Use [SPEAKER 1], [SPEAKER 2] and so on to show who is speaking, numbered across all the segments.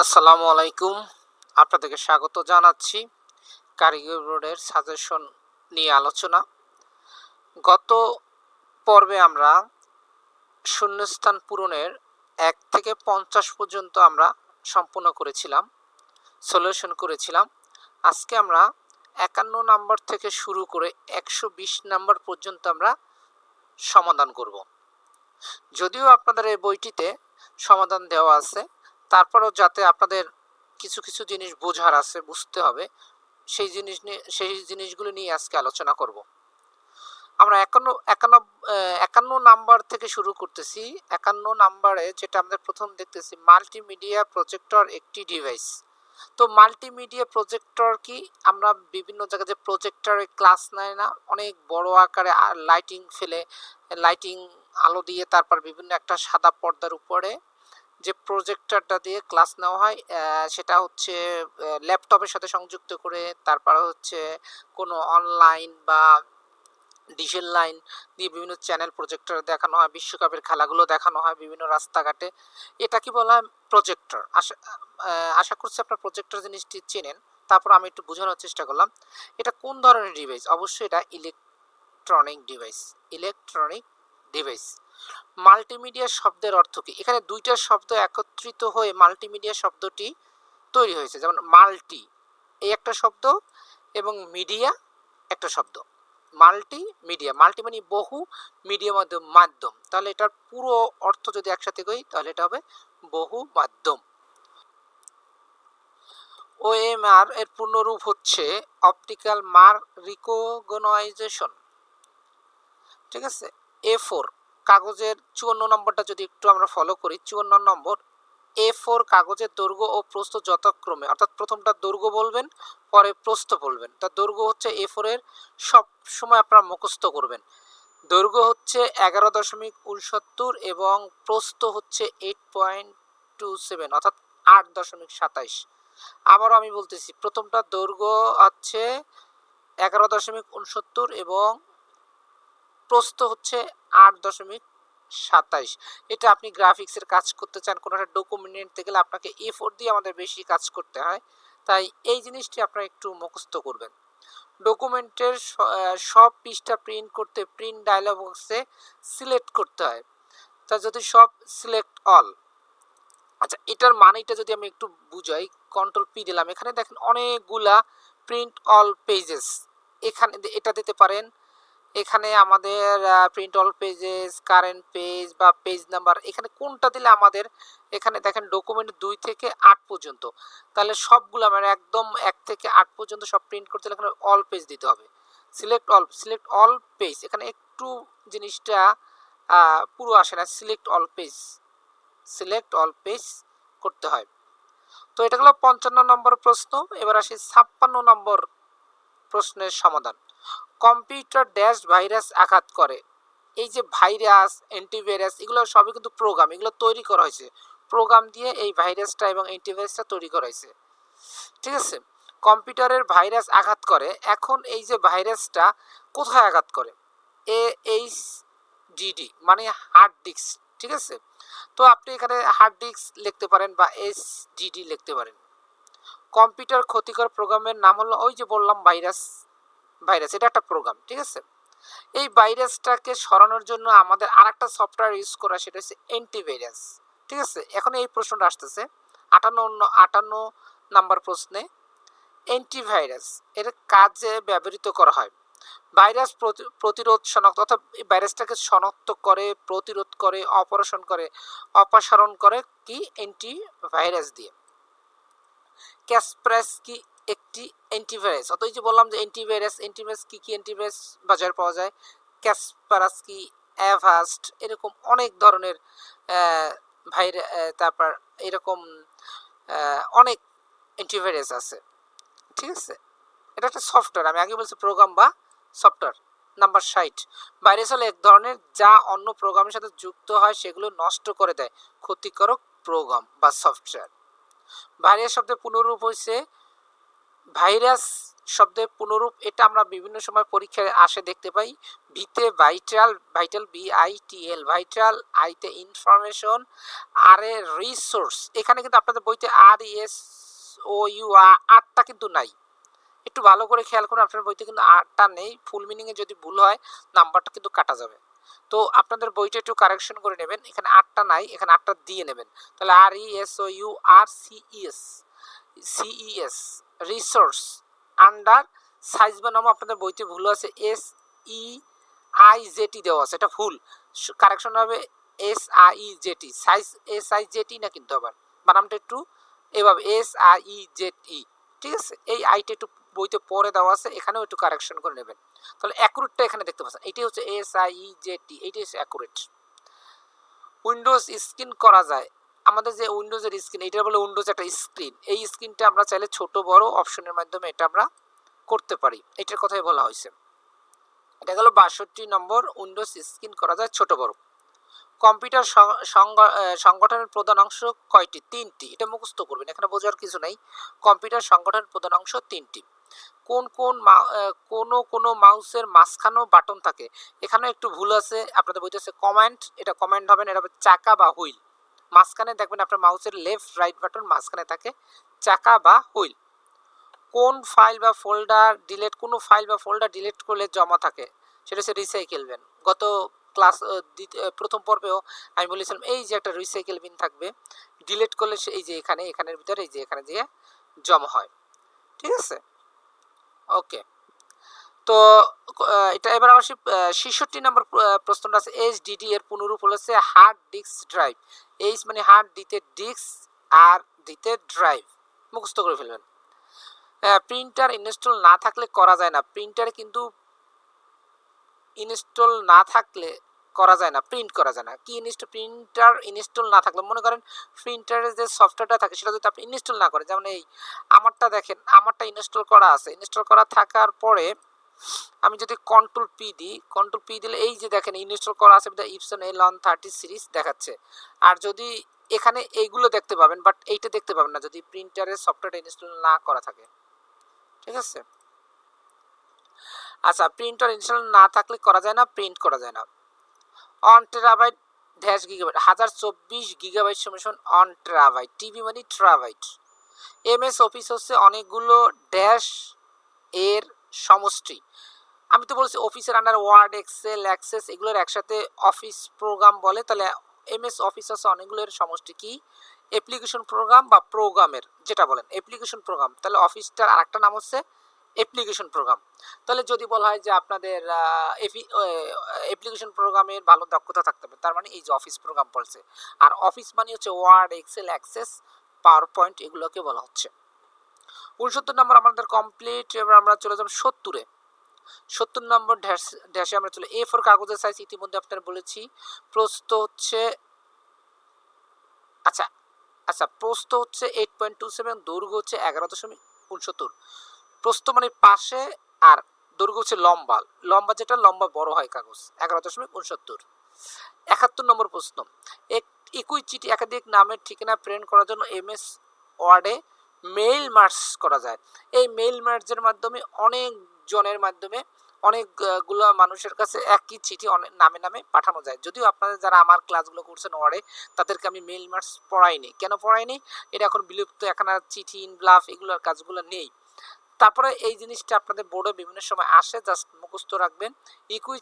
[SPEAKER 1] আসসালামু আলাইকুম। আপনাদেরকে স্বাগত জানাচ্ছি কারিগরি বোর্ডের সাজেশন নিয়ে আলোচনা। গত পর্বে আমরা শূন্যস্থান পূরণের ১ থেকে ৫০ পর্যন্ত আমরা সম্পূর্ণ করেছিলাম, সলিউশন করেছিলাম। আজকে আমরা ৫১ নাম্বার থেকে শুরু করে ১২০ নাম্বার পর্যন্ত আমরা সমাধান করব। যদিও আপনাদের এই বইটিতে সমাধান দেওয়া আছে, তারপরেও যাতে আপনাদের কিছু কিছু জিনিস বোঝার আছে, বুঝতে হবে, সেই জিনিসগুলো নিয়ে আজকে আলোচনা করব। আমরা ৫১ নাম্বার থেকে শুরু করতেছি। ৫১ নাম্বারে যেটা আমাদের প্রথম দেখতেছি, মাল্টিমিডিয়া প্রজেক্টর একটি ডিভাইস। তো মাল্টিমিডিয়া প্রজেক্টর কি? আমরা বিভিন্ন জায়গায় যে প্রজেক্টরে ক্লাস নেয় না, অনেক বড় আকারে লাইটিং আলো দিয়ে তারপর বিভিন্ন একটা সাদা পর্দার উপরে যে প্রজেক্টরটা দিয়ে ক্লাস নেওয়া হয়, সেটা হচ্ছে ল্যাপটপের সাথে সংযুক্ত করে, তারপর হচ্ছে কোনো অনলাইন বা ডিশের লাইন দিয়ে বিভিন্ন চ্যানেল প্রজেক্টর দেখানো হয়, বিশ্বকাপের খেলাগুলো দেখানো হয় বিভিন্ন রাস্তাঘাটে। এটা কি বলা হয়? প্রজেক্টর। আশা করছি আপনার প্রজেক্টর জিনিসটি চেনেন। তারপর আমি একটু বোঝানোর চেষ্টা করলাম এটা কোন ধরনের ডিভাইস। অবশ্যই এটা ইলেকট্রনিক ডিভাইস। মাল্টিমিডিয়া শব্দের অর্থ কি? এখানে দুইটা শব্দ একত্রিত হয়ে মাল্টিমিডিয়া শব্দটি তৈরি হয়েছে। যেমন মাল্টি এই একটা শব্দ এবং মিডিয়া একটা শব্দ। মাল্টি মানে বহু, মিডিয়া মাধ্যম। তাহলে এটার পুরো অর্থ যদি একসাথে কই তাহলে এটা হবে বহু মাধ্যম। ওএমআর এর পূর্ণরূপ হচ্ছে অপটিক্যাল মার্ক রিকগনাইজেশন। ঠিক আছে। A4 কাগজের ৫৪ নম্বরটা যদি একটু আমরা ফলো করি, ৫৪ নম্বর A4 কাগজের দৈর্ঘ্য ও প্রস্থ যথাক্রমে, অর্থাৎ প্রথমটা দৈর্ঘ্য বলবেন, পরে প্রস্থ বলবেন। তার দৈর্ঘ্য হচ্ছে A4 এর সব সময় আপনারা মুখস্থ করবেন। দৈর্ঘ্য হচ্ছে ১১.৬৯ এবং প্রস্থ হচ্ছে ৮.27 অর্থাৎ ৮.২৭। আবারও আমি বলতেছি, প্রথমটা দৈর্ঘ্য হচ্ছে ১১.৬৯ এবং প্রস্থ হচ্ছে ৮.২৭। এটা আপনি গ্রাফিক্সের কাজ করতে চান, কোনো একটা ডকুমেন্ট নিতে গেলে আপনাকে A4 দিয়ে আমাদের বেশি কাজ করতে হয়, তাই এই জিনিসটি আপনারা একটু মুখস্থ করবেন। ডকুমেন্টের সব পৃষ্ঠা প্রিন্ট করতে প্রিন্ট ডায়লগ বক্সে সিলেক্ট করতে হয়, তা যদি সব সিলেক্ট অল। আচ্ছা, এটার মানেটা যদি আমি একটু বুঝাই, কন্ট্রোল পি দিলাম, এখানে দেখেন অনেকগুলা প্রিন্ট অল পেজেস, এখানে এটা দিতে পারেন। এখানে আমাদের print all pages, current page বা পেজ নাম্বার, এখানে কোনটা দিলে আমাদের, এখানে দেখেন ডকুমেন্ট ২ থেকে ৮ পর্যন্ত, তাহলে সবগুলো মানে একদম ১ থেকে ৮ পর্যন্ত সব প্রিন্ট করতে হলে এখানে অল পেজ দিতে হবে। সিলেক্ট অল পেজ, এখানে একটু জিনিসটা পুরো আসে না, সিলেক্ট অল পেজ করতে হয়। তো এটা হলো ৫৫ নম্বর প্রশ্ন। এবার আসি ৫৬ নম্বর প্রশ্নের সমাধান। কম্পিউটার ড্যাশ ভাইরাস আঘাত করে। এই যে ভাইরাস, অ্যান্টিভাইরাস, এগুলো সবই কিন্তু প্রোগ্রাম, এগুলো তৈরি করা হয়েছে প্রোগ্রাম দিয়ে, এই ভাইরাসটা এবং অ্যান্টিভাইরাসটা তৈরি করা হয়েছে। ঠিক আছে। কম্পিউটারের ভাইরাস আঘাত করে। এখন এই যে ভাইরাসটা কোথায় আঘাত করে? AHDD মানে হার্ড ডিস্ক। ঠিক আছে। তো আপনি এখানে হার্ড ডিস্ক লিখতে পারেন বা HDD লিখতে পারেন। কম্পিউটার ক্ষতিকর প্রোগ্রামের নাম হলো, ওই যে বললাম ভাইরাস, এটা একটা প্রোগ্রাম। ঠিক আছে। এই ভাইরাসটাকে সরানোর জন্য আমাদের আরেকটা সফটওয়্যার ইউজ করা, সেটা হচ্ছে অ্যান্টিভাইরাস। ঠিক আছে। এখন এই প্রশ্নটা আসতেছে ৫৮ নাম্বার প্রশ্নে, অ্যান্টিভাইরাস এর কাজে ব্যবহৃত করা হয়। ভাইরাস প্রতিরোধ শনাক্ত, অর্থাৎ এই ভাইরাসটাকে শনাক্ত করে, প্রতিরোধ করে, অপসারণ করে কি? অ্যান্টিভাইরাস দিয়ে। ক্যাসপারাস কি একটি অ্যান্টিভাইরাস? অত এই যে বললাম যে অ্যান্টিভাইরাস কি কি অ্যান্টিভাইরাস বাজারে পাওয়া যায়, ক্যাসপারাস কি, অ্যাভাস্ট, এরকম অনেক ধরনের তারপর এরকম অনেক অ্যান্টিভাইরাস আছে। ঠিক আছে। এটা একটা সফটওয়্যার, আমি আগে বলছি প্রোগ্রাম বা সফটওয়্যার। নাম্বার ৬০, ভাইরাস হলো এক ধরনের যা অন্য প্রোগ্রামের সাথে যুক্ত হয়, সেগুলো নষ্ট করে দেয় ক্ষতিকারক প্রোগ্রাম বা সফটওয়্যার। ভাইরাস শব্দের পুনরূপ হয়েছে ভাইরাস শব্দের পুনরূপ, এটা আমরা বিভিন্ন সময় পরীক্ষায় আসে দেখতে পাই। ভিতে ভাইটাল, ভাইটাল VITL, ভাইটাল, আইতে ইনফরমেশন, আর এ রিসোর্স। এখানে কিন্তু আপনাদের বইতে RESOU আটটা কিন্তু নাই, একটু ভালো করে খেয়াল করুন, আপনার বইতে কিন্তু আটটা নেই। ফুল মিনিংয়ে যদি ভুল হয় নাম্বারটা কিন্তু কাটা যাবে। তো আপনাদের বইটা একটু কারেকশন করে নেবেন, এখানে আটটা নাই, এখানে আটটা দিয়ে নেবেন। তাহলে RESOURCES রিসোর্স, আন্ডার সাইজ বনাম আপনাদের বইতে ভুল আছে, SEIZT দেওয়া আছে, এটা ভুল, কারেকশন হবে SIEZT, সাইজ SIZT না কিন্তু আবার বানামটা একটু এভাবে SIEZE, ঠিক আছে। এই আইটা একটু বইতে পরে দেওয়া আছে, এখানেও একটু কারেকশন করে নেবেন। তাহলে অ্যাকুরেটটা এখানে দেখতে পাচ্ছেন, এটাই হচ্ছে SIEZT, এইটাই হচ্ছে অ্যাকুরেট। উইন্ডোজ স্ক্রিন করা যায়, আমাদের যে উইন্ডোজের স্ক্রিন, এটা বলে উইন্ডোজ একটা স্ক্রিন, এই স্ক্রিনটা আমরা চাইলে ছোট বড় অপশনের মাধ্যমে এটা আমরা করতে পারি, এটার কথাই বলা হয়েছে। এটা গেল ৬২ নম্বর, উইন্ডোজ স্ক্রিন করা যায় ছোট বড়। কম্পিউটার সংগঠনের প্রধান অংশ কয়টি? ৩টি, এটা মুখস্থ করবেন, এখানে বোঝার কিছু নাই। কম্পিউটার সংগঠনের প্রধান অংশ ৩টি। কোন কোন মাউসের মাঝখানেও বাটন থাকে? এখানে একটু ভুল আছে, আপনাদের বইতে আছে কমান্ড, এটা কমান্ড হবে না, এটা হবে চাকা বা হুইল। মাঝখানে দেখবেন আপনার মাউসের লেফট রাইট বাটন মাঝখানে থাকে চাকা বা হুইল। কোন ফাইল বা ফোল্ডার ডিলিট, কোনো ফাইল বা ফোল্ডার ডিলিট করলে জমা থাকে, সেটা হচ্ছে রিসাইকেল বিন। গত ক্লাস প্রথম পর্বেও আমি বলেছিলাম এই যে একটা রিসাইকেল বিন থাকবে, ডিলিট করলে এই যে এখানের ভিতরে এই যে এখানে দিয়ে জমা হয়, ঠিক আছে। ওকে, তো এটা এবার আসি ৬৬ নম্বর প্রশ্নটা আছে, HDD এর পুনরূপ হচ্ছে হার্ড ডিস্ক ড্রাইভ। এইচ মানে হার্ড, ডিতে ডিস্ক, আর ডিতে ড্রাইভ, মুখস্থ করে ফেলবেন। প্রিন্টার ইনস্টল না থাকলে করা যায় না, প্রিন্টারে কিন্তু ইনস্টল না থাকলে করা যায় না, প্রিন্ট করা যায় না। কি প্রিন্টার ইনস্টল না থাকলে, মনে করেন প্রিন্টারের যে সফটওয়্যারটা থাকে সেটা যদি আপনি ইনস্টল না করেন, যেমন এই আমারটা দেখেন, আমারটা ইনস্টল করা আছে, ইনস্টল করা থাকার পরে আমি যদি কন্ট্রোল পি দিলে এই যে দেখেন ইনস্টল করা আছে, ইপসন L130 সিরিজ দেখাচ্ছে। আর যদি এখানে এইগুলো দেখতে পাবেন, বাট এইটা দেখতে পাবেন না যদি প্রিন্টারের সফটওয়্যারটা ইনস্টল না করা থাকে, ঠিক আছে। আচ্ছা, প্রিন্টার ইনস্টল না থাকলে করা যায় না, প্রিন্ট করা যায় না। On terabyte dash gigabyte, 1024 gigabyte সমান অন টেরাবাইট, টিবি মানে ট্রাবাইট। MS অফিস হচ্ছে অনেকগুলো ড্যাশ এর সমষ্টি। আমি তো বলছি অফিসের আন্ডার ওয়ার্ড, এক্সেল, অ্যাক্সেস এগুলোর একসাথে অফিস প্রোগ্রাম বলে, তাহলে MS অফিস হচ্ছে অনেকগুলোর সমষ্টি। কি? অ্যাপ্লিকেশন প্রোগ্রাম বা প্রোগ্রামের যেটা বলেন অ্যাপ্লিকেশন প্রোগ্রাম, তাহলে অফিসটার আরেকটা নাম হচ্ছে অ্যাপ্লিকেশন প্রোগ্রাম। তাহলে যদি বলা হয় যে আপনাদের অ্যাপ্লিকেশন প্রোগ্রামের ভালো দক্ষতা থাকতে হবে, তার মানে এই যে অফিস প্রোগ্রাম বলছে। আর অফিস মানে হচ্ছে Word, Excel, Access, PowerPoint, এগুলোকে বলা হচ্ছে। 69 নম্বর আমাদের কমপ্লিট, এবার আমরা চলে যাব 70-এ। 70 নম্বর ড্যাশে আমরা চলে, A4 কাগজের সাইজ ইতিমধ্যে আপনারা বলেছি। প্রস্থ হচ্ছে প্রস্থ হচ্ছে 8.27, দৈর্ঘ্য হচ্ছে 11.69। প্রস্থ মানে পাশে, আর দৈর্ঘ্য হচ্ছে লম্বা যেটা লম্বা বড় হয় কাগজ, 11.69। 71 নম্বর প্রশ্ন, একই চিঠি একাধিক নামের ঠিকানা প্রেরণ করার জন্য MS ওয়ার্ডে মেইল মার্জ করা যায়। এই মেইল মার্জের মাধ্যমে অনেক জনের মাধ্যমে অনেকগুলো মানুষের কাছে একই চিঠি অনেক নামে নামে পাঠানো যায়। যদিও আপনাদের যারা আমার ক্লাসগুলো করছেন ওয়ার্ডে, তাদেরকে আমি মেইল মার্জ পড়াইনি। কেন পড়াইনি? এটা এখন বিলুপ্ত, এখন আর চিঠি, ইনভ্লাফ এগুলোর কাজগুলো নেই। তারপরে এই জিনিসটা আপনাদের বোর্ডে বিভিন্ন সময় আসে, জাস্ট মুখস্থ রাখবেন। একই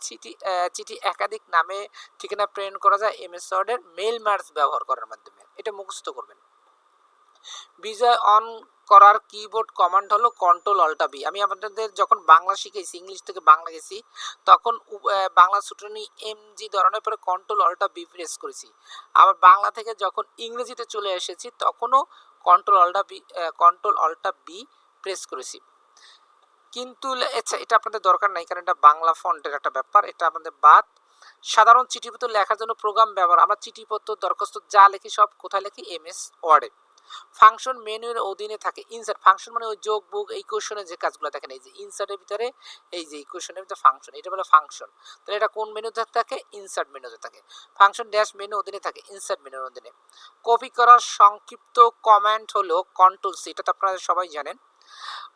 [SPEAKER 1] চিঠি একাধিক নামে ঠিকানা প্রেরণ করা যায় MS ওয়ার্ডের মেইল মার্জ ব্যবহার করার মাধ্যমে, এটা মুখস্থ করবেন। বিজয় অন করার কিবোর্ড কমান্ড হলো কন্ট্রোল অল্টা বি। আমি আপনাদের যখন বাংলা শিখেছি, ইংলিশ থেকে বাংলা গেছি, তখন বাংলা ছুটনি MG ধরনের পরে কন্ট্রোল অল্টা বি প্রেস করেছি। আবার বাংলা থেকে যখন ইংরেজিতে চলে এসেছি তখনও কন্ট্রোল অল্টা বি প্রেস করেছি। কিন্তু এটা আপনাদের দরকার নাই, কারণ এটা বাংলা ফন্টের একটা ব্যাপার, এটা আপনাদের বাদ। সাধারণ চিঠিপত্র লেখার জন্য প্রোগ্রাম ব্যবহার, আমরা চিঠিপত্র দরখাস্ত যা লিখি সব কোথায় লিখি? MS ওয়ার্ডে। ফাংশন মেনুর অধীনে থাকে ইনসার্ট, ফাংশন মানে ওই যোগ বুক এই কোশ্চেনের যে কাজগুলো দেখেন, এই যে ইনসার্টের ভিতরে এই যে ইকুয়েশনের ভিতরে ফাংশন, এটা বলে ফাংশন। তাহলে এটা কোন মেনুতে থাকে? ইনসার্ট মেনুতে থাকে। ফাংশন ড্যাশ মেনু অধীনে থাকে, ইনসার্ট মেনুর অধীনে। কপি করার সংক্ষিপ্ত কমান্ড হলো কন্ট্রোল সি, এটা তো আপনারা সবাই জানেন।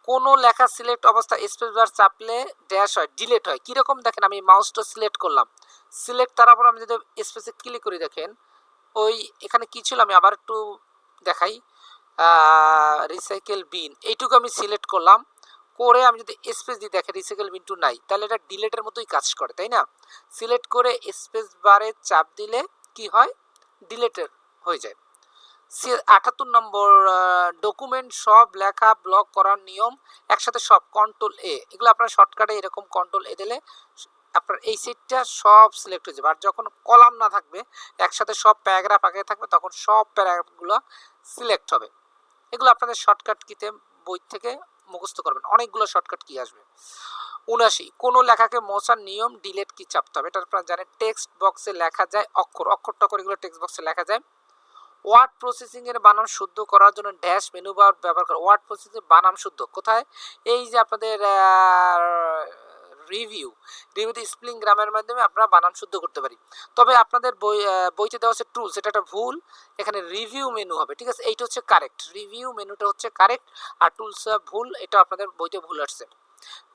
[SPEAKER 1] কোনো লেখা সিলেক্ট অবস্থা স্পেস বার চাপলে ড্যাশ হয়, ডিলেট হয়। কীরকম দেখেন, আমি মাউসটা সিলেক্ট করলাম, সিলেক্ট তারপর আমি যদি স্পেসে ক্লিক করি দেখেন ওই এখানে কি ছিল, আমি আবার একটু দেখাই, রিসাইকেল বিন এইটুকু আমি সিলেক্ট করলাম, করে আমি যদি স্পেস দিয়ে দেখেন রিসাইকেল বিন টু নাই, তাহলে এটা ডিলেটের মতোই কাজ করে, তাই না? সিলেক্ট করে স্পেস বারে চাপ দিলে কি হয়, ডিলেটের হয়ে যায়। ৭৮ নম্বর, ডকুমেন্ট সব লেখা ব্লক করার নিয়ম একসাথে সব কন্ট্রোল এ, এগুলো আপনার শর্টকাটে এরকম কন্ট্রোল এ দিলে আপনার এই সেটটা সব সিলেক্ট হয়ে যাবে। আর যখন কলাম না থাকবে, একসাথে সব প্যারাগ্রাফ আগে থাকবে, তখন সব প্যারাগ্রাফগুলো সিলেক্ট হবে। এগুলো আপনাদের শর্টকাট কিতে বই থেকে মুখস্থ করবেন, অনেকগুলো শর্টকাট কি আসবে। ৭৯, কোনো লেখাকে মোছার নিয়ম ডিলেট কি চাপতে হবে, এটা আপনারা জানেন। টেক্সট বক্সে লেখা যায় অক্ষর টক্ষর এগুলো টেক্সট বক্সে লেখা যায়। ওয়ার্ড প্রসেসিং এর বানান শুদ্ধ করার জন্য ড্যাশ মেনু বার ব্যবহার করে। ওয়ার্ড প্রসেসিং এর বানান শুদ্ধ কোথায়, এই যে আপনাদের রিভিউতে স্পেলিং গ্রামের মাধ্যমে আপনারা বানান শুদ্ধ করতে পারি। তবে আপনাদের বইতে দেওয়া আছে টুলস, এটা একটা ভুল, এখানে রিভিউ মেনু হবে, ঠিক আছে? এইটা হচ্ছে কারেক্ট, রিভিউ মেনুটা হচ্ছে কারেক্ট, আর টুলস ভুল, এটা আপনাদের বইতে ভুল আসছে।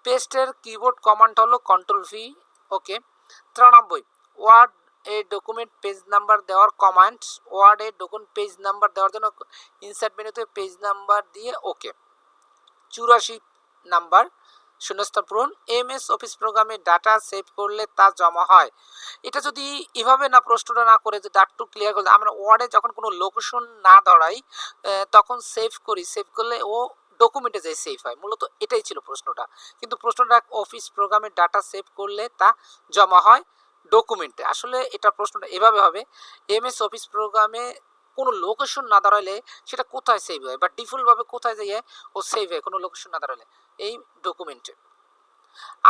[SPEAKER 1] পেস্টের কিবোর্ড কমান্ড হলো কন্ট্রোল ভি, ওকে। 93, ওয়ার্ড এ ডকুমেন্ট পেজ নাম্বার দেওয়ার কমান্ড, ওয়ার্ড এ ডকুমেন্ট পেজ নাম্বার দেওয়ার জন্য ইনসার্ট মেনুতে পেজ নাম্বার দিয়ে ওকে। 84 নাম্বার, শূন্যস্থান পূরণ। এমএস অফিস প্রোগ্রামে ডাটা সেভ করলে তা জমা হয়। এটা যদি এভাবে না প্রশ্নটা না করে যদি একটু ক্লিয়ার করলে, আমরা ওয়ার্ডে যখন কোনো লোকেশন না দাঁড়াই তখন সেভ করি, সেভ করলে ও ডকুমেন্টে যাই সেভ হয়, মূলত এটাই ছিল প্রশ্নটা। কিন্তু প্রশ্নটা অফিস প্রোগ্রামে ডাটা সেভ করলে তা জমা হয় ডকুমেন্টে, আসলে এটা প্রশ্নটা এভাবে হবে, এমএস অফিস প্রোগ্রামে কোনো লোকেশন না দাঁড়ালে সেটা কোথায় সেভ হয়, বা ডিফল্টভাবে কোথায় যাইয়ে ও সেভ হয় কোনো লোকেশন না দাঁড়ালে, এই ডকুমেন্টে।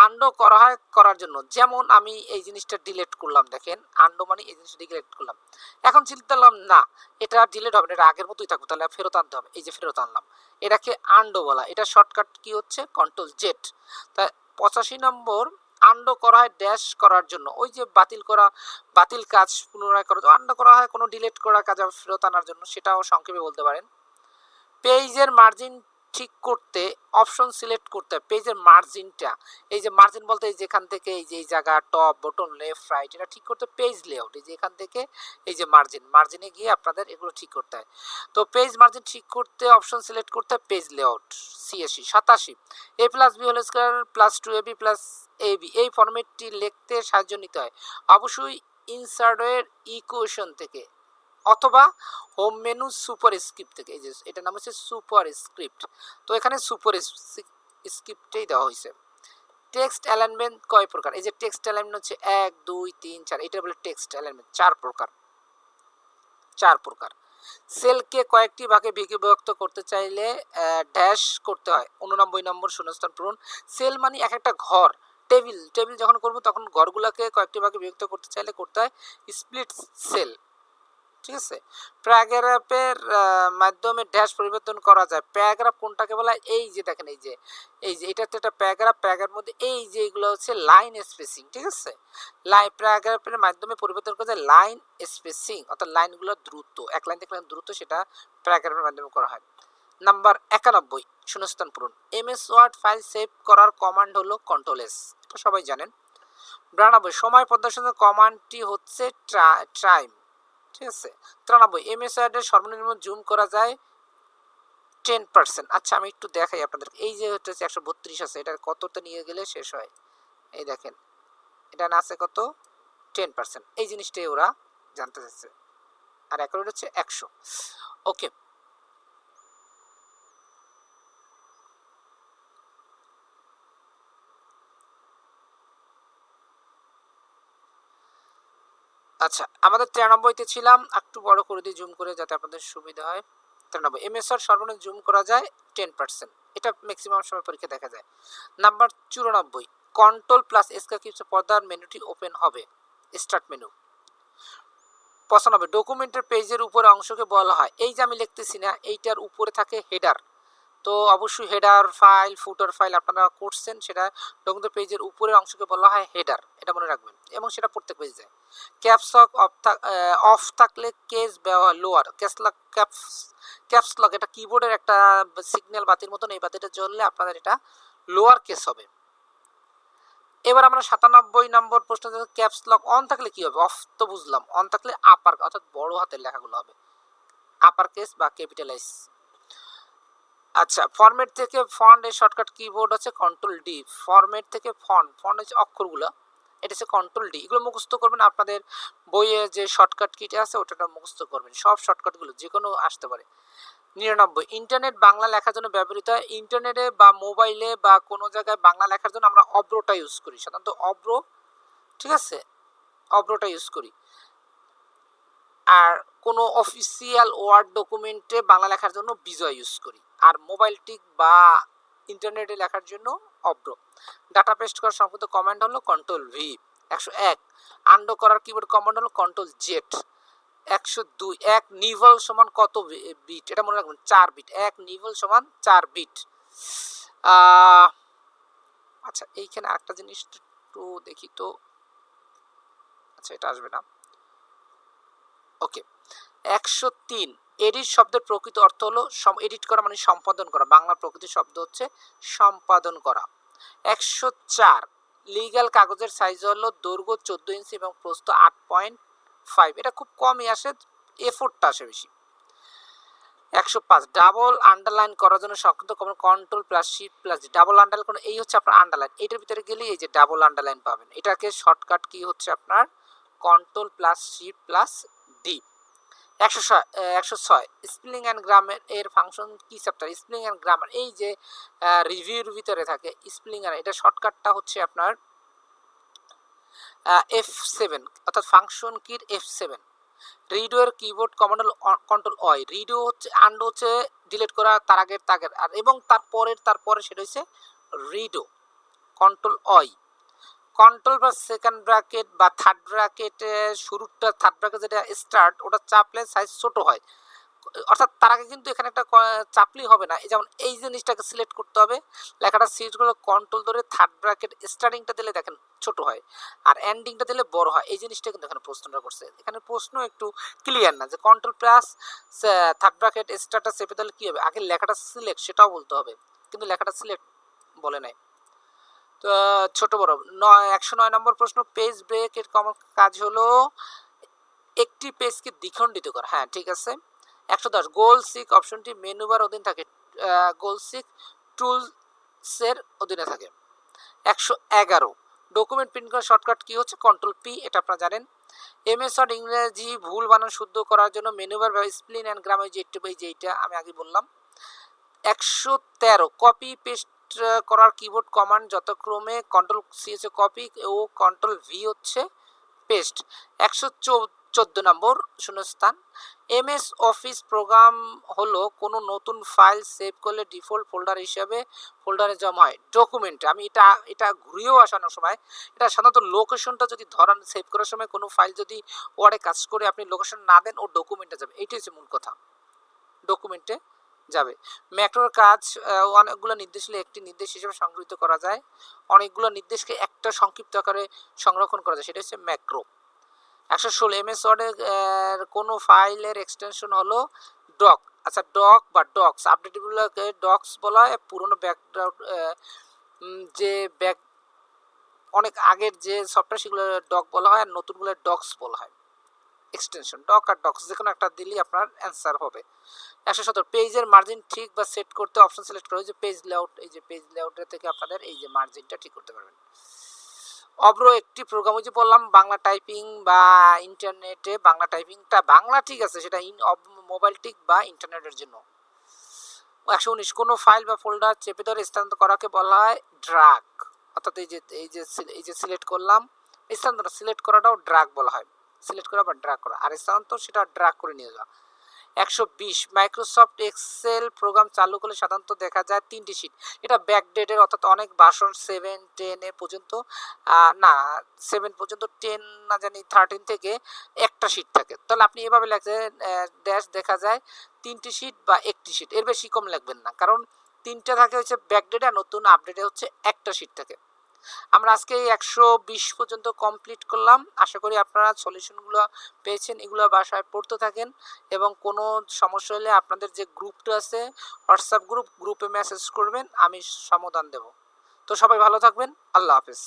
[SPEAKER 1] আন্ডো করা হয় করার জন্য, যেমন আমি এই জিনিসটা ডিলিট করলাম, দেখেন আন্ডো মানে এই জিনিসটা ডিলিট করলাম, এখন চিন্তা করলাম না এটা ডিলিট হবে না, এটা আগের মতোই থাকবে, তাহলে ফেরত আনতে হবে, এই যে ফেরত আনলাম, এটাকে আন্ডো বলা। এটা শর্টকাট কি হচ্ছে, কন্ট্রোল জেড। তা 85 নম্বর, আন্ডো করা হয় ড্যাশ করার জন্য, ওই যে বাতিল কাজ পুনরায় করা, আন্ডো করা হয় কোনো ডিলিট করা কাজ ফেরত আনার জন্য, সেটাও সংক্ষেপে বলতে পারেন। পেজের মার্জিন ঠিক করতে অপশন সিলেক্ট করতে হবে, পেজের মার্জিনটা, এই যে মার্জিন বলতে এই যেখান থেকে এই যে এই জায়গা টপ বটন লেফট রাইট এটা ঠিক করতে, পেজ লেআউট এই যে এখান থেকে এই যে মার্জিনে গিয়ে আপনাদের এগুলো ঠিক করতে হয়। তো পেজ মার্জিন ঠিক করতে অপশন সিলেক্ট করতে page layout. 86 87, a plus b whole square plus 2ab plus ab এই ফরম্যাটটি লিখতে সাহায্য নিতে হয় অবশ্যই ইনসার্টের ইকুয়েশন থেকে অথবা হোম মেনু সুপার স্ক্রিপ্ট থেকে, এই যে এটার নাম হচ্ছে সুপার স্ক্রিপ্ট, তো এখানে সুপার স্ক্রিপ্টেই দেওয়া হয়েছে। টেক্সট অ্যালাইনমেন্ট কয় প্রকার, এই যে টেক্সট অ্যালাইনমেন্ট হচ্ছে 1 2 3 4, এটা বলে টেক্সট অ্যালাইনমেন্ট 4 প্রকার। সেলকে কয়েকটি ভাগে বিভক্ত করতে চাইলে ড্যাশ করতে হয়। 89 নম্বর, শূন্যস্থান পূরণ। সেল মানে এক একটা ঘর, টেবিল যখন করব তখন ঘরগুলোকে কয়েকটি ভাগে বিভক্ত করতে চাইলে করতে হয় স্প্লিট সেল, ঠিক আছে? প্যারাগ্রাফের মাধ্যমে ড্যাশ পরিবর্তন করা যায়। প্যারাগ্রাফ কোনটাকে বলা হয়, এই যে দেখেন এই যে এটা হচ্ছে একটা প্যারাগ্রাফের মধ্যে এই যে এগুলো হচ্ছে লাইন স্পেসিং, ঠিক আছে? প্যারাগ্রাফের মাধ্যমে পরিবর্তন করা যায় লাইন স্পেসিং, অর্থাৎ লাইনগুলো দ্রুত, এক লাইন থেকে দ্রুত, সেটা প্যারাগ্রাফের মাধ্যমে করা হয়। নাম্বার 91, শূন্যস্থান পূরণ। এমএস ওয়ার্ড ফাইল সেভ করার কমান্ড হলো কন্ট্রোল এস, এটা সবাই জানেন। 92, সময় প্রদর্শনের কমান্ডটি হচ্ছে টাইম, ঠিক আছে? 93, এমএস ওয়ার্ডের সর্বনিম্ন জুম করা যায় 10%। আচ্ছা আমি একটু দেখাই আপনাদের, এই যে হচ্ছে 132 আছে, এটা কততে নিয়ে গেলে শেষ হয়, এই দেখেন এটা না আছে কত 10%, এই জিনিসটাই ওরা জানতে চাচ্ছে, আর অ্যাকুরেট হচ্ছে 100। ওকে, আচ্ছা আমাদের 93-তে ছিলাম, একটু বড় করে দিই জুম করে যাতে আপনাদের সুবিধা হয়। 93, এমএসআর সর্বনিম্ন জুম করা যায় 10%, এটা ম্যাক্সিমাম সময় পরীক্ষা দেখা যায়। Number 94, control plus SK keeps পর্দার মেনুটি ওপেন হবে, স্টার্ট মেনু। 95, ডকুমেন্টের পেজের উপরে অংশকে বলা হয়, এই যে আমি লিখতেছি না এইটার উপরে থাকে হেডার, তো অবশ্যই হেডার ফাইল ফুটার ফাইল আপনারা করছেন, সেটা ডকুমেন্ট পেজের উপরের অংশকে বলা হয় হেডার, এটা মনে রাখবেন, এবং সেটা প্রত্যেক পেজে যায়। ক্যাপসলক অফ থাকলে কেস লোয়ার, ক্যাপসলক এটা কিবোর্ডের একটা সিগন্যাল বাতির মতন, এই বাতিটা জ্বললে আপনাদের এটা লোয়ার কেস হবে। এবার আমরা 97 নম্বর প্রশ্ন, ক্যাপসলক অন থাকলে কি হবে? অফ তো বুঝলাম, অন থাকলে আপার অর্থাৎ বড় হাতের লেখাগুলো হবে, আপার কেস বা ক্যাপিটালাইজ। আচ্ছা, ফরম্যাট থেকে ফন্ট এর শর্টকাট কিবোর্ড হচ্ছে কন্ট্রোল ডি। ফরম্যাট থেকে ফন্ট হচ্ছে অক্ষরগুলো, এটা হচ্ছে কন্ট্রোল ডি। এগুলো মুখস্থ করবেন, আপনাদের বইয়ে যে শর্টকাট কিটা আছে ওটা মুখস্থ করবেন, সব শর্টকাটগুলো যে কোনো আসতে পারে। 99, ইন্টারনেট বাংলা লেখার জন্য ব্যবহৃত হয়। ইন্টারনেটে বা মোবাইলে বা কোনো জায়গায় বাংলা লেখার জন্য আমরা অব্রটা ইউজ করি, সাধারণত অব্র, ঠিক আছে, অব্রটা ইউজ করি। আর কোনো অফিসিয়াল ওয়ার্ড ডকুমেন্টে বাংলা লেখার জন্য বিজয় ইউজ করি। আর মোবাইল টিক বা ইন্টারনেটে লেখার জন্য অব্র। ডাটা পেস্ট করার সম্পূর্ণ কমান্ড হলো কন্ট্রোল ভি। 101, আন্ডো করার কিবোর্ড কমান্ড হলো কন্ট্রোল জেড। 102, এক নিভল সমান কত বিট? এটা মনে রাখবেন 4 বিট। এক নিভল সমান 4 বিট। আচ্ছা, এইখানে আরেকটা জিনিস একটু দেখি তো, আচ্ছা এটা আসবে না, ওকে। 103, এডিট শব্দের প্রকৃত অর্থ হলো এডিট করা মানে সম্পাদন করা, বাংলা প্রকৃত শব্দ হচ্ছে সম্পাদন করা। 104, লিগ্যাল কাগজের সাইজ হলো দৈর্ঘ্য 14 ইঞ্চি এবং প্রস্থ 8.5, এটা খুব কমই আসে, এফোর্টটা আসে বেশি। 105, ডাবল আন্ডারলাইন করার জন্য সংক্ষিপ্ত control plus shift plus D. Double underline কোন, এই হচ্ছে আপনার আন্ডারলাইন, এটার ভিতরে গেলে এই যে ডাবল আন্ডারলাইন পাবেন, এটাকে শর্টকাট কি হচ্ছে আপনার control plus shift plus D. 106, spelling and grammar এর ফাংশন কি চ্যাপ্টার? স্পেলিং অ্যান্ড গ্রামার, এই যে রিভিউর ভিতরে থাকে স্পেলিং অ্যান্ড, এটা শর্টকাটটা হচ্ছে আপনার F7, অর্থাৎ ফাংশন কির F7। রিডো এর কিবোর্ড কমান্ড হলো কন্ট্রোল ওয়াই। রিডো হচ্ছে আন্ডো হচ্ছে ডিলিট করা, তার আগের আর এবং তারপরে সেটা হচ্ছে রিডো, কন্ট্রোল ওয়াই। কন্ট্রোল বা সেকেন্ড ব্র্যাকেট বা থার্ড ব্র্যাকেটের শুরুটা, থার্ড ব্র্যাকেট যেটা স্টার্ট, ওটা চাপলে সাইজ ছোট হয়, অর্থাৎ তার আগে কিন্তু এখানে একটা চাপলেই হবে না, এই যেমন এই জিনিসটাকে সিলেক্ট করতে হবে, লেখাটা সিলেক্ট করে কন্ট্রোল ধরে থার্ড ব্র্যাকেট স্টার্টিংটা দিলে দেখেন ছোট হয়, আর এন্ডিংটা দিলে বড় হয়। এই জিনিসটা কিন্তু এখানে প্রশ্নটা করছে, এখানে প্রশ্ন একটু ক্লিয়ার না, যে কন্ট্রোল প্লাস থার্ড ব্র্যাকেট স্টার্টটা চেপে দিলে কি হবে, আগে লেখাটা সিলেক্ট সেটাও বলতে হবে, কিন্তু লেখাটা সিলেক্ট বলে নাই। তো ছোট বড় 109 নম্বর প্রশ্ন, পেজ ব্রেক এর কাজ হলো একটি পেজকে দ্বিখণ্ডিত করা, হ্যাঁ ঠিক আছে। 110, গোল সিক অপশনটি মেনু বার অধীন থাকে, গোল সিক টুলসের অধীনে থাকে। 111, ডকুমেন্ট প্রিন্ট করার শর্টকাট কি হচ্ছে কন্ট্রোল পি, এটা আপনারা জানেন। এমএস ওয়ার্ড ইংরেজি ভুল বানান শুদ্ধ করার জন্য মেনু বার বা স্প্লিন অ্যান্ড গ্রামার যেটা আমি আগে বললাম। 113, কপি পেস্ট করার কিবোর্ড কমান্ড যথাক্রমে কন্ট্রোল সি হচ্ছে কপি ও কন্ট্রোল ভি হচ্ছে পেস্ট। 114 নম্বর শূন্যস্থান, এমএস অফিস প্রোগ্রাম হলো কোনো নতুন ফাইল সেভ করলে ডিফল্ট ফোল্ডার হিসেবে ফোল্ডারে জমা হয় ডকুমেন্ট। আমি এটা ঘুরিয়েও আসানোর সময়, এটা সাধারণত লোকেশনটা যদি ধরান, সেভ করার সময় কোনো ফাইল যদি ওয়ার্ডে কাজ করে আপনি লোকেশন না দেন, ও ডকুমেন্টে যাবে, এইটাই হচ্ছে মূল কথা, ডকুমেন্টে যাবে। ম্যাক্রোর কাজ অনেকগুলো নির্দেশ হলে একটি নির্দেশ হিসেবে সংগৃহীত করা যায়, অনেকগুলো নির্দেশকে একটা সংক্ষিপ্ত আকারে সংরক্ষণ করা যায়, সেটা হচ্ছে ম্যাক্রো। 116, এমএস ওয়ার্ডের কোনো ফাইলের এক্সটেনশন হলো ডক। আচ্ছা, ডক বা ডক্স, আপডেটগুলোকে ডক্স বলা হয়, পুরনো ব্যাকগ্রাউন্ড যে অনেক আগের যে সফটওয়্যার সেগুলো ডক বলা হয়, আর নতুনগুলো ডক্স বলা হয়। এক্সটেনশন ডক আর ডক্স যে কোনো একটা দিলেই আপনার অ্যান্সার হবে। 117, পেজের মার্জিন ঠিক বা সেট করতে অপশন সিলেক্ট করে, যে পেজ লেআউট, এই যে পেজ লেআউটের থেকে আপনাদের এই যে মার্জিনটা ঠিক করতে পারবেন। অব্র একটি প্রোগ্রাম, যে বললাম বাংলা টাইপিং বা ইন্টারনেটে বাংলা টাইপিংটা, বাংলা ঠিক আছে, সেটা মোবাইল টিক বা ইন্টারনেটের জন্য। 119, কোনো ফাইল বা ফোল্ডার চেপে ধরে স্থানান্তর করাকে বলা হয় ড্রাগ, অর্থাৎ এই যে সিলেক্ট করলাম, স্থানান্তর সিলেক্ট করাটাও ড্রাগ বলা হয়, সিলেক্ট করা বা ড্রাগ করা, আর স্থানান্তর সেটা ড্রাগ করে নিয়ে যাওয়া। 120, মাইক্রোসফট এক্সেল প্রোগ্রাম চালু করলে সাধারণত দেখা যায় 3টি শিট, এটা ব্যাকডেটের, অর্থাৎ অনেক ভার্সন 7 10 এ পর্যন্ত, না 7 পর্যন্ত, 10 না জানি 13 থেকে একটা শিট থাকে, তাহলে আপনি এভাবে লিখছেন ড্যাশ দেখা যায় 3টি শিট বা একটি শিট, এর বেশি কম লিখবেন না, কারণ 3টা থাকে হচ্ছে ব্যাকডেট, আর নতুন আপডেটে হচ্ছে একটা শীট থাকে। আমরা আজকে 120 পর্যন্ত কমপ্লিট করলাম। আশা করি আপনারা সলিউশনগুলো পেয়েছেন। এগুলো বাসায় পড়তে থাকেন এবং কোনো সমস্যা হলে আপনাদের যে গ্রুপটা আছে হোয়াটসঅ্যাপ গ্রুপে মেসেজ করবেন, আমি সমাধান দেব। তো সবাই ভালো থাকবেন। আল্লাহ হাফেজ।